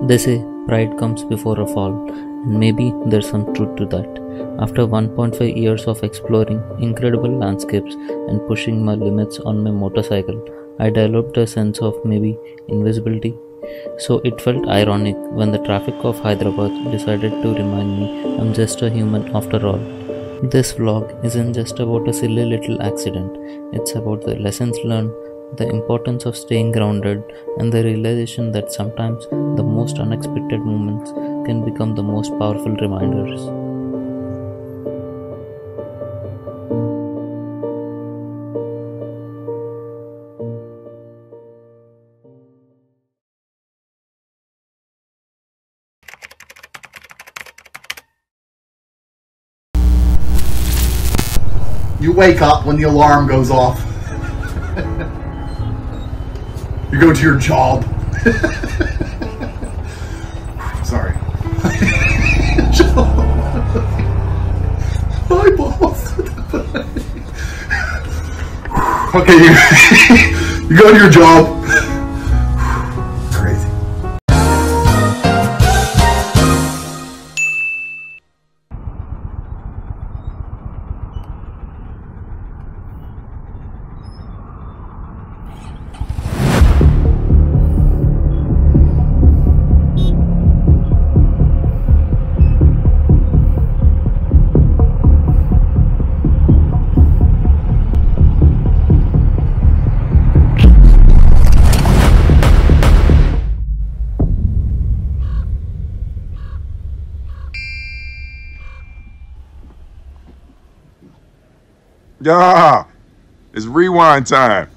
They say pride comes before a fall, and maybe there's some truth to that. After 1.5 years of exploring incredible landscapes and pushing my limits on my motorcycle, I developed a sense of maybe invisibility. So it felt ironic when the traffic of Hyderabad decided to remind me I'm just a human after all. This vlog isn't just about a silly little accident, it's about the lessons learned, the importance of staying grounded, and the realization that sometimes the most unexpected moments can become the most powerful reminders. You wake up when the alarm goes off. You go to your job. Sorry. Hi, boss. Okay, you go to your job. Crazy. Yeah, it's rewind time.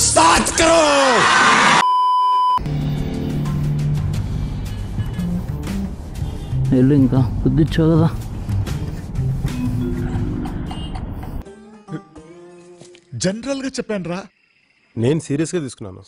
Start करो। వెళ్ళు ఇంకా కుదిర్చావు కదా. General గా చెప్పాను రా. నేను serious గా తీసుకున్నాను.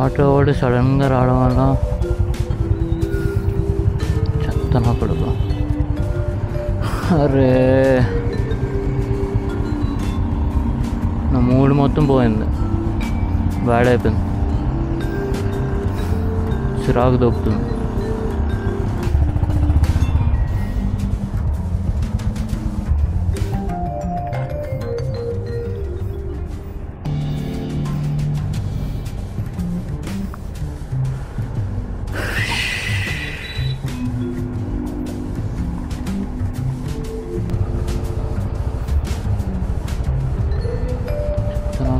ఆటో వాడు సడన్గా రావడం వల్ల చెత్త నా కొడుకు. అరే నా మూడు మొత్తం పోయింది, బ్యాడ్ అయిపోయింది, చిరాకు దొక్కుతుంది.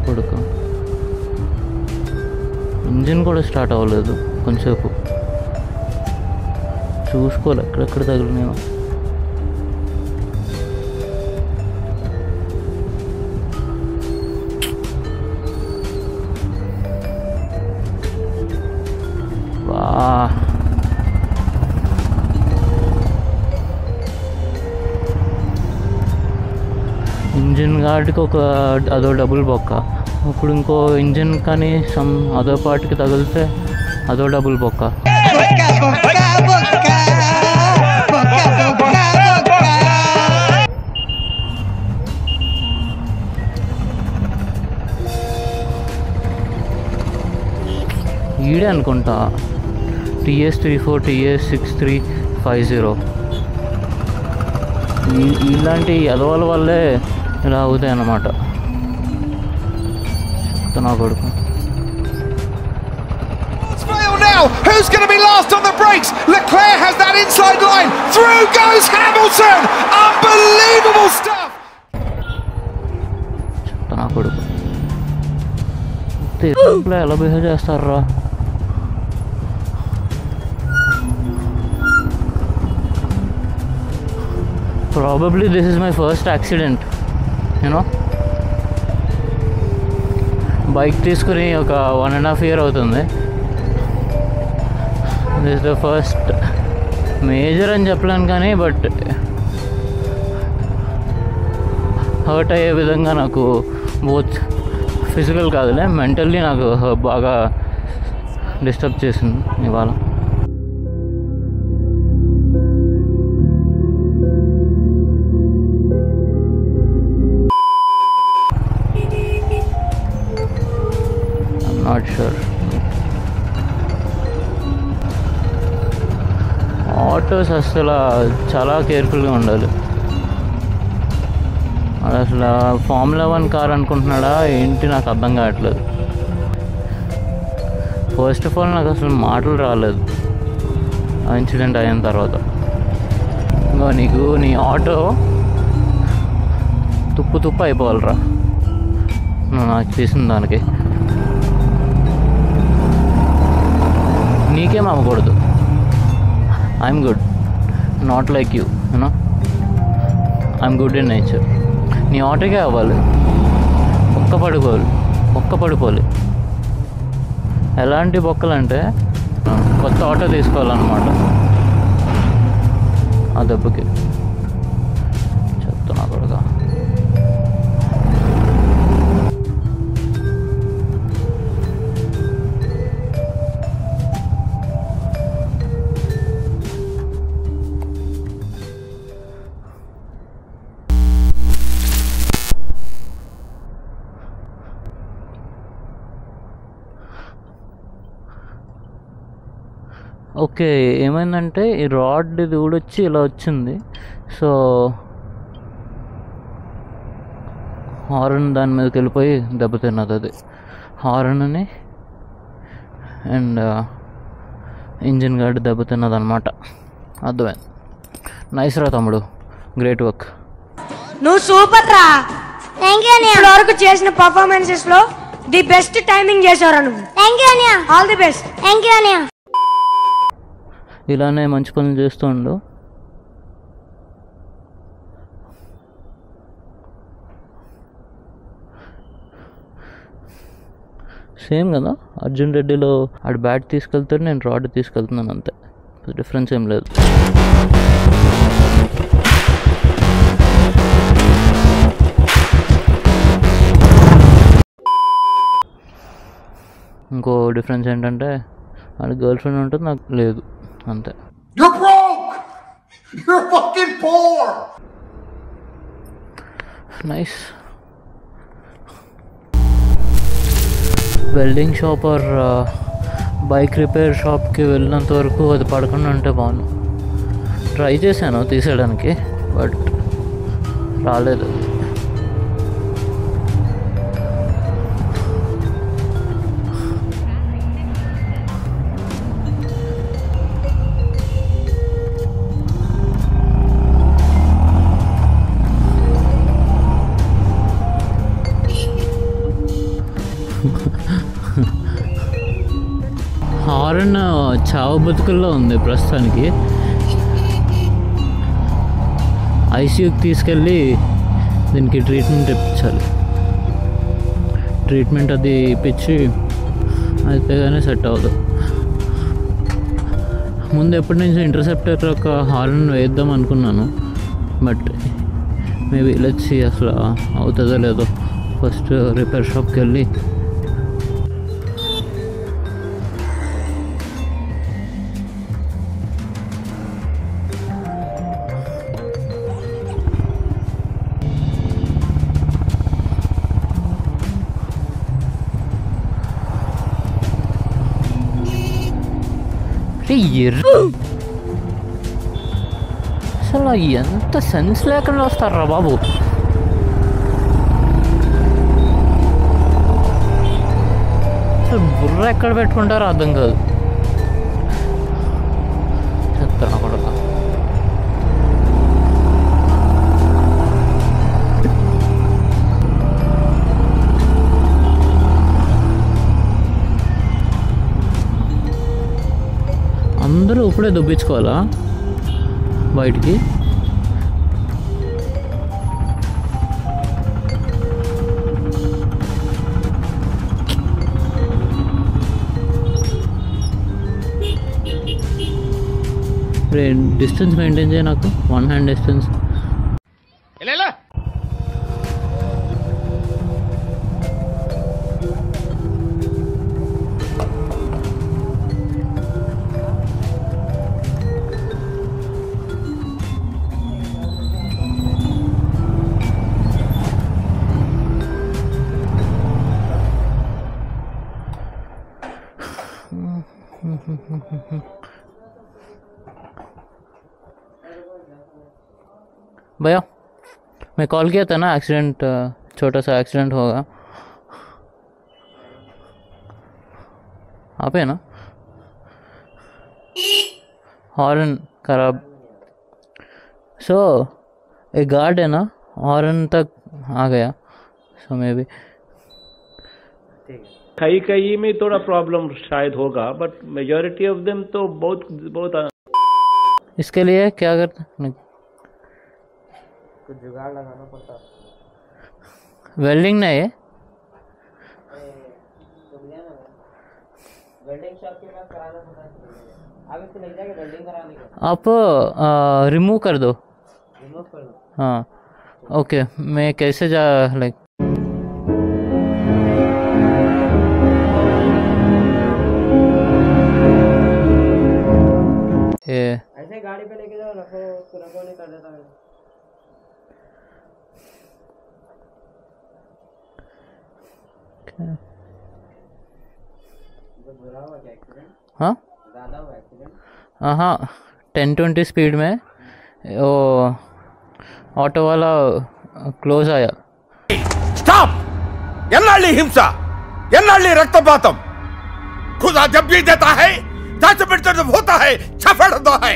కొడుకు ఇంజిన్ కూడా స్టార్ట్ అవ్వలేదు, కొంచెంసేపు చూసుకోవాలి ఎక్కడెక్కడ తగిలినాయో. వా ఇంజిన్ వాటికి అదో డబుల్ బొక్క. ఇప్పుడు ఇంకో ఇంజిన్ కానీ సమ్ అదో పార్ట్కి తగిలితే అదో డబుల్ బొక్క. ఈడే అనుకుంటా TS34 TS6350. ఇలాంటి అలవాల వల్లే ఇలా అవుతాయి అన్నమాట. నా కొడుకు now. Who's going to be last on the brakes? Leclerc has that inside line. Through goes Hamilton. Unbelievable stuff. నా కొడుకు ఎలా బిహేవ్ చేస్తారా? Probably this is my first accident, you know. Bike తీసుకుని ఒక 1.5 year అవుతుంది. This is the first major అని చెప్పలేను కానీ బట్ హర్ట్ అయ్యే విధంగా నాకు బోత్ ఫిజికల్ కాదులే మెంటల్లీ నాకు బాగా డిస్టర్బ్ చేసింది ఇవాళ. Not sure. ఆటోస్ అసలు చాలా కేర్ఫుల్గా ఉండాలి. అసలు ఫార్ములా 1 కార్ అనుకుంటున్నాడా ఏంటి నాకు అర్థం కావట్లేదు. ఫస్ట్ ఆఫ్ ఆల్ నాకు అసలు మాటలు రాలేదు ఆ ఇన్సిడెంట్ అయిన తర్వాత. ఇంకా నీకు నీ ఆటో తుప్పు అయిపోవాలిరా నాకు చేసిన దానికి. నీకేం అవ్వకూడదు. I'm good, not like you, you know. I'm good in nature. నీ ఆటోకే అవ్వాలి. ఒక్క పడిపోవాలి. ఎలాంటి బొక్కలంటే కొత్త ఆటో తీసుకోవాలన్నమాట ఆ దెబ్బకి. చెప్తున్నా కూడా ఓకే. ఏమైందంటే ఈ రాడ్ ఇది ఊడొచ్చి ఇలా వచ్చింది. సో హార్న్ దాని మీదకి వెళ్ళిపోయి దెబ్బతిన్నది. అది హార్న్ని అండ్ ఇంజిన్ గార్డ్ దెబ్బతిన్నది అనమాట. అర్థమైంది. నైస్ రా తమ్ముడు, గ్రేట్ వర్క్. నువ్వు సూపర్ రా. ఇప్పటి వరకు చేసిన పర్ఫార్మెన్సెస్ లో ది బెస్ట్ టైమింగ్ చేశారా నువ్వు. All the best. ఇలానే మంచి పనులు చేస్తూ ఉండు. సేమ్ కదా, అర్జున్ రెడ్డిలో ఆడు బ్యాట్ తీసుకెళ్తాడు, నేను రాడ్ తీసుకెళ్తున్నాను, అంతే. డిఫరెన్స్ ఏం లేదు. ఇంకో డిఫరెన్స్ ఏంటంటే ఆడ గర్ల్ ఫ్రెండ్ ఉంటుంది, నాకు లేదు, అంతే. You're broke! You're fucking poor! Nice. Welding shop or bike repair షాప్కి వెళ్ళినంత వరకు అది పడకుండా ఉంటే బాగుండు. ట్రై చేశాను తీసేయడానికి, బట్ రాలేదు. హారన్ చావు బతుకుల్లో ఉంది ప్రస్తుతానికి. ఐసీయూకి తీసుకెళ్ళి దీనికి ట్రీట్మెంట్ ఇప్పించాలి. ట్రీట్మెంట్ అది ఇప్పించి అయితే కానీ సెట్ అవ్వదు. ముందు ఎప్పటి నుంచో ఇంటర్సెప్టర్ ఒక హారన్ వేద్దాం అనుకున్నాను, బట్ మేబీ లెట్స్ సీ అసలు అవుతుందో లేదో. ఫస్ట్ రిపేర్ షాప్కి వెళ్ళి అసలు ఎంత సెన్స్ లేకుండా వస్తారా బాబు. అసలు బుర్ర ఎక్కడ పెట్టుకుంటారో అర్థం కాదు. చెప్తాను కూడా అందరూ ఇప్పుడే దుబ్బించుకోవాలా బయటికి. డిస్టెన్స్ మెయింటైన్ చేయ నాకు 1 hand డిస్టెన్స్. भैया मैं कॉल किया था ना, एक्सीडेंट छोटा सा एक्सीडेंट होगा. आप है ना, हॉर्न खराब. सो एक गार्ड है ना, हॉर्न तक आ गया. सो मे बी कहीं में थोड़ा प्रॉब्लम शायद होगा, बट मेजॉरिटी ऑफ देम तो बहुत इसके लिए क्या करते, कुछ जुगाड़ लगाना पड़ता. वेल्डिंग नहीं है, वेल्डिंग शॉप के पास कराना पड़ता है. आप इसको ले जाके वेल्डिंग कराने का. आप रिमूव कर दो. रिमूव कर दो. हाँ ओके. मैं कैसे जा लाइक ऐसे गाड़ी पे लेके जाओ, रखो नहीं कर देता मैं. हाँ ज़्यादा हुआ एक्सीडेंट. हाँ 10-20 स्पीड में वो ऑटो वाला क्लोज आया. स्टॉप! ఎన్నాళ్ళీ హింస, ఎన్నాళ్ళీ రక్తపాతం. खुदा जब भी देता है सच बिड़ता जब होता है सफल होता है.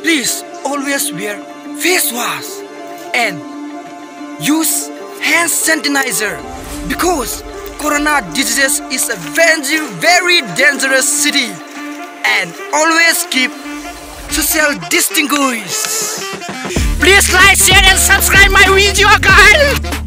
Please always wear face wash and use hand sanitizer because corona disease is a very dangerous city, and always keep social distinguish. Please like, share and subscribe my video guys.